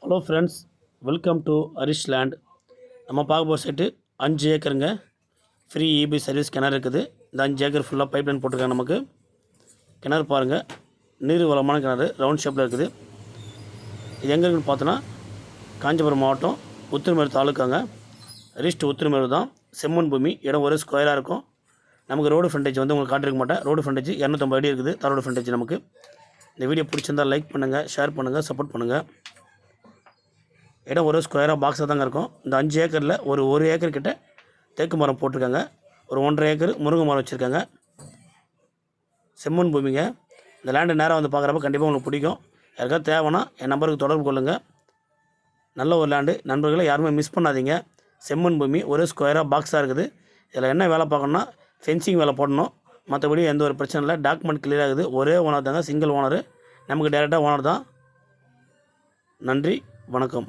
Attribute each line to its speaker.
Speaker 1: Hello friends, welcome to Harish land. நம்ம பார்க்க போகிற சைட்டு 5 ஏக்கருங்க. ஃப்ரீ இபி சர்வீஸ் கிணறு இருக்குது. இந்த 5 ஏக்கர் ஃபுல்லாக பைப் லைன் போட்டிருக்காங்க. நமக்கு கிணறு பாருங்கள், நீர் வளமான கிணறு, ரவுண்ட் ஷேப்பில் இருக்குது. இது எங்கே இருக்குன்னு பார்த்தோன்னா காஞ்சிபுரம் மாவட்டம் உத்திரமேரூர் தாலுக்காங்க. ரிஸ்ட் உத்திரமேரூர் தான். செம்மண் பூமி, இடம் ஒரே ஸ்கொயராக இருக்கும். நமக்கு ரோடு ஃப்ரண்டேஜ் வந்து உங்களுக்கு காட்டிருக்க மாட்டேன். ரோடு ஃப்ரண்டேஜ் 250 அடி இருக்குது. ரோடு ஃப்ரண்டேஜ் நமக்கு. இந்த வீடியோ பிடிச்சிருந்தால் லைக் பண்ணுங்கள், ஷேர் பண்ணுங்கள், சப்போர்ட் பண்ணுங்கள். இடம் ஒரு ஸ்கொயராக பாக்ஸாக தாங்க இருக்கும். இந்த 5 ஏக்கரில் ஒரு ஏக்கர் கிட்ட தேக்கு மரம் போட்டிருக்காங்க. ஒரு 1.5 ஏக்கர் முருங்கை மரம் வச்சுருக்காங்க. செம்மண் பூமிங்க. இந்த லேண்டு நேராக வந்து பார்க்குறப்ப கண்டிப்பாக உங்களுக்கு பிடிக்கும். யாருக்காவது தேவைன்னா என் நம்பருக்கு தொடர்பு கொள்ளுங்கள். நல்ல ஒரு லேண்டு. நண்பர்களை யாருமே மிஸ் பண்ணாதீங்க. செம்மண் பூமி, ஒரே ஸ்கொயராக பாக்ஸாக இருக்குது. இதில் என்ன வேலை பார்க்கணுன்னா ஃபென்சிங் வேலை போடணும். மற்றபடி எந்த ஒரு பிரச்சனை இல்லை. டாக்குமெண்ட் கிளியராக இருக்குது. ஒரே ஓனர் தாங்க, சிங்கிள் ஓனர். நமக்கு டேரெக்டாக ஓனர் தான். நன்றி, வணக்கம்.